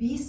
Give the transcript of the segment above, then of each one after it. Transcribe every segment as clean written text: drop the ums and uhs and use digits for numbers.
20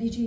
DG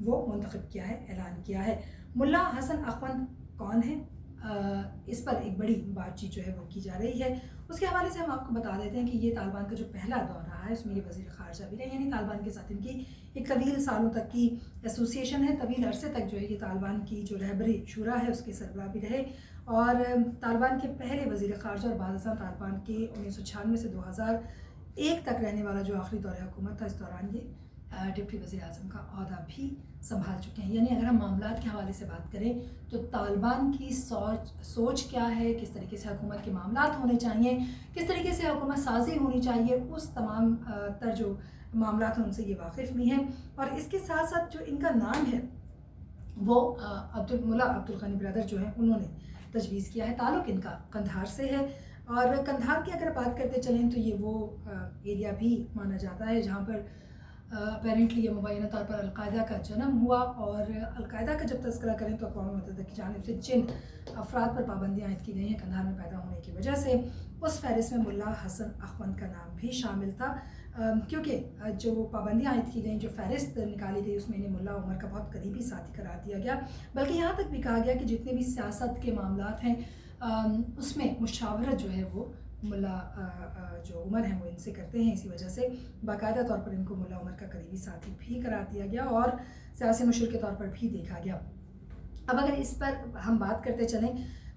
وہ منتخب کیا ہے، اعلان کیا ہے۔ ملا حسن اخوند کون ہیں؟ اس پر ایک بڑی بات چیت جو ہے وہ کی جا رہی ہے۔ اس کے حوالے سے ہم آپ کو بتا دیتے ہیں کہ یہ طالبان کا جو پہلا دور رہا ہے اس میں یہ وزیر خارجہ بھی رہے، یعنی طالبان کے ساتھ ان کی ایک طویل سالوں تک کی ایسوسیشن ہے، طویل عرصے تک جو ہے یہ طالبان کی جو رہبری شورا ہے اس کے سربراہ بھی رہے، اور طالبان کے پہلے وزیر خارجہ اور بعد ازاں طالبان کے 1996 سے 2001 تک رہنے والا جو آخری دور حکومت تھا، اس دوران یہ ڈپٹی وزیر اعظم کا عہدہ بھی سنبھال چکے ہیں۔ یعنی اگر ہم معاملات کے حوالے سے بات کریں تو طالبان کی سوچ کیا ہے، کس طریقے سے حکومت کے معاملات ہونے چاہیے، کس طریقے سے حکومت سازی ہونی چاہیے، اس تمام تر جو معاملات ہیں ان سے یہ واقف بھی ہیں۔ اور اس کے ساتھ ساتھ جو ان کا نام ہے وہ ملا عبدالغنی برادر جو ہیں انہوں نے تجویز کیا ہے۔ تعلق ان کا قندھار سے ہے، اور قندھار کی اگر بات کرتے چلیں تو یہ وہ ایریا بھی مانا جاتا ہے جہاں پر اپیرنٹلی یہ مبینہ طور پر القاعدہ کا جنم ہوا، اور القاعدہ کا جب تذکرہ کریں تو اقوام متحدہ کی جانب سے جن افراد پر پابندیاں عائد کی گئی ہیں قندھار میں پیدا ہونے کی وجہ سے، اس فہرست میں ملا حسن اخوند کا نام بھی شامل تھا، کیونکہ جو پابندیاں عائد کی گئیں، جو فہرست نکالی گئی، اس میں انہیں ملا عمر کا بہت قریبی ساتھی قرار دیا گیا، بلکہ یہاں تک بھی کہا گیا کہ جتنے بھی سیاست کے معاملات ہیں اس میں مشاورت جو ہے وہ ملا جو عمر ہیں وہ ان سے کرتے ہیں، اسی وجہ سے باقاعدہ طور پر ان کو ملا عمر کا قریبی ساتھی بھی قرار دیا گیا اور سیاسی مشیر کے طور پر بھی دیکھا گیا۔ اب اگر اس پر ہم بات کرتے چلیں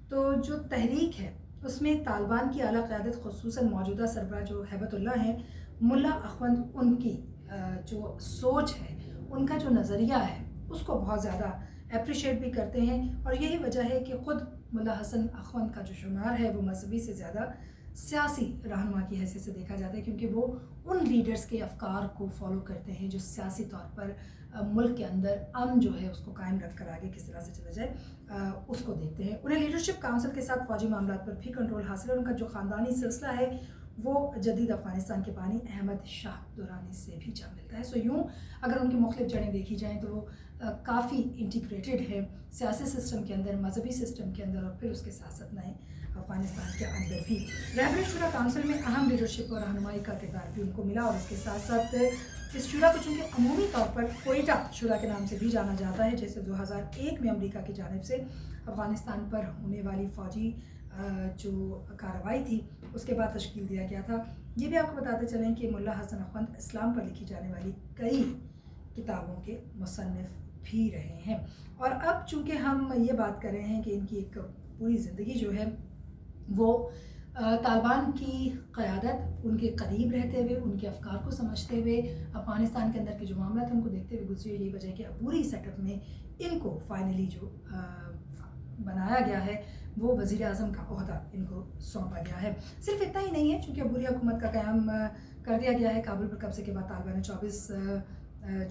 تو جو تحریک ہے اس میں طالبان کی اعلیٰ قیادت، خصوصاً موجودہ سربراہ جو ہیبت اللہ ہیں، ملا اخوند، ان کی جو سوچ ہے، ان کا جو نظریہ ہے اس کو بہت زیادہ اپریشیٹ بھی کرتے ہیں، اور یہی وجہ ہے کہ خود ملا حسن اخوند کا جو شمار ہے وہ مذہبی سے زیادہ سیاسی رہنما کی حیثیت سے دیکھا جاتا ہے، کیونکہ وہ ان لیڈرز کے افکار کو فالو کرتے ہیں جو سیاسی طور پر ملک کے اندر امن جو ہے اس کو قائم رکھ کر آگے کس طرح سے چلا جائے اس کو دیکھتے ہیں۔ انہیں لیڈرشپ کونسل کے ساتھ فوجی معاملات پر بھی کنٹرول حاصل ہے، ان کا جو خاندانی سلسلہ ہے وہ جدید افغانستان کے بانی احمد شاہ درانی سے بھی جا ملتا ہے۔ سو یوں اگر ان کی مختلف جڑیں دیکھی جائیں تو وہ کافی انٹیگریٹڈ ہے سیاسی سسٹم کے اندر، مذہبی سسٹم کے اندر، اور پھر اس کے ساتھ ساتھ نئے افغانستان کے اندر بھی۔ رہبری شورا کونسل میں اہم لیڈرشپ اور رہنمائی کا کردار بھی ان کو ملا، اور اس کے ساتھ ساتھ اس شورا کو چونکہ عمومی طور پر کوئٹہ شورا کے نام سے بھی جانا جاتا ہے، جیسے 2001 میں امریکہ کی جانب سے افغانستان پر ہونے والی فوجی جو کارروائی تھی اس کے بعد تشکیل دیا گیا تھا۔ یہ بھی آپ کو بتاتے چلیں کہ ملا حسن اخوند اسلام پر لکھی جانے والی کئی کتابوں کے مصنف بھی رہے ہیں، اور اب چونکہ ہم یہ بات کر رہے ہیں کہ ان کی ایک پوری زندگی جو ہے وہ طالبان کی قیادت، ان کے قریب رہتے ہوئے، ان کے افکار کو سمجھتے ہوئے، افغانستان کے اندر کے جو معاملات ہیں ان کو دیکھتے ہوئے گزری، یہی وجہ ہے کہ عبوری سیٹ اپ میں ان کو فائنلی جو بنایا گیا ہے وہ وزیر اعظم کا عہدہ ان کو سونپا گیا ہے۔ صرف اتنا ہی نہیں ہے، چونکہ عبوری حکومت کا قیام کر دیا گیا ہے، کابل پر قبضے کے بعد طالبان نے 24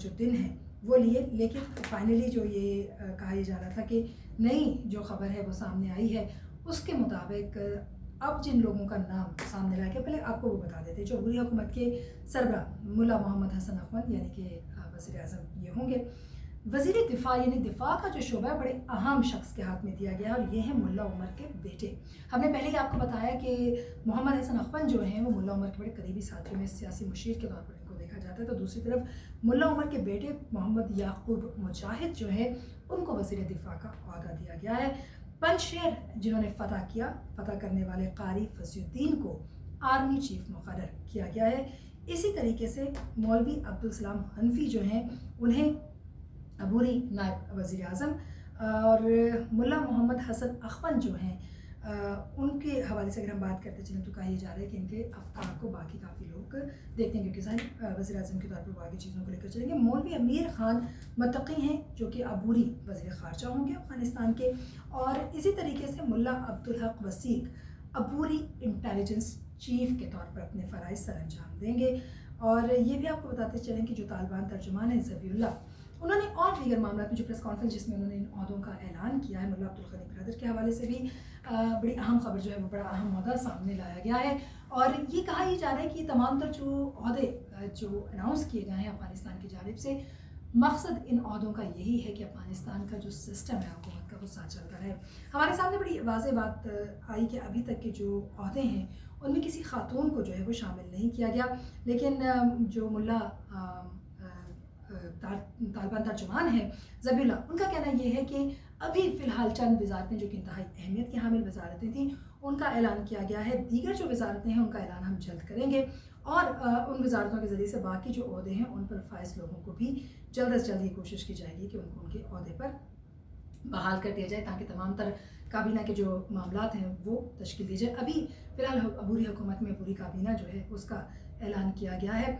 جو دن ہیں وہ لیے، لیکن فائنلی جو یہ کہا یہ جا رہا تھا کہ نئی جو خبر ہے وہ سامنے آئی ہے، اس کے مطابق اب جن لوگوں کا نام سامنے لایا گیا، پہلے آپ کو وہ بتا دیتے، جو عبوری حکومت کے سربراہ ملا محمد حسن اخوند یعنی کہ وزیر اعظم یہ ہوں گے۔ وزیر دفاع یعنی دفاع کا جو شعبہ ہے بڑے اہم شخص کے ہاتھ میں دیا گیا، اور یہ ہیں ملا عمر کے بیٹے۔ ہم نے پہلے ہی آپ کو بتایا کہ محمد حسن اخوند جو ہیں وہ ملا عمر کے بڑے قریبی ساتھیوں میں سیاسی مشیر کے طور پر ان کو دیکھا جاتا ہے، تو دوسری طرف ملا عمر کے بیٹے محمد یعقوب مجاہد جو ہے ان کو وزیر دفاع کا عہدہ دیا گیا ہے۔ پنج شیر جنہوں نے فتح کرنے والے قاری فضی الدین کو آرمی چیف مقرر کیا گیا ہے۔ اسی طریقے سے مولوی عبدالسلام حنفی جو ہیں انہیں عبوری نائب وزیر اعظم، اور ملا محمد حسن اخوند جو ہیں ان کے حوالے سے اگر ہم بات کرتے چلیں تو کہا یہ جا رہا ہے کہ ان کے افکار کو باقی کافی لوگ دیکھتے ہیں، کیونکہ ظاہر وزیر اعظم کے طور پر باقی چیزوں کو لے کر چلیں گے۔ مولوی امیر خان متقی ہیں جو کہ عبوری وزیر خارجہ ہوں گے افغانستان کے، اور اسی طریقے سے ملا عبدالحق وثیق عبوری انٹیلیجنس چیف کے طور پر اپنے فرائض سر انجام دیں گے۔ اور یہ بھی آپ کو بتاتے چلیں کہ جو طالبان ترجمان ہیں ذبیح اللہ، انہوں نے اور دیگر معاملات میں جو پریس کانفرنس جس میں انہوں نے ان عہدوں کا اعلان کیا ہے، ملا عبدالغنی برادر کے حوالے سے بھی بڑی اہم خبر جو ہے وہ بڑا اہم عہدہ سامنے لایا گیا ہے، اور یہ کہا یہ جا رہا ہے کہ یہ تمام تر جو عہدے جو اناؤنس کیے گئے ہیں افغانستان کی جانب سے، مقصد ان عہدوں کا یہی ہے کہ افغانستان کا جو سسٹم ہے حکومت کا وہ ساتھ چلتا رہے۔ ہمارے سامنے بڑی واضح بات آئی کہ ابھی تک کے جو عہدے ہیں ان میں کسی خاتون کو جو ہے وہ شامل نہیں کیا گیا، لیکن جو ملا طالبان ترجمان ہیں ذبیح اللہ، ان کا کہنا یہ ہے کہ ابھی فی الحال چند وزارتیں جو کہ انتہائی اہمیت کی حامل وزارتیں تھیں ان کا اعلان کیا گیا ہے، دیگر جو وزارتیں ہیں ان کا اعلان ہم جلد کریں گے، اور ان وزارتوں کے ذریعے سے باقی جو عہدے ہیں ان پر فائز لوگوں کو بھی جلد از جلد یہ کوشش کی جائے گی کہ ان کو ان کے عہدے پر بحال کر دیا جائے، تاکہ تمام تر کابینہ کے جو معاملات ہیں وہ تشکیل دی جائے۔ ابھی فی الحال عبوری حکومت میں عبوری کابینہ جو ہے اس کا اعلان کیا گیا ہے۔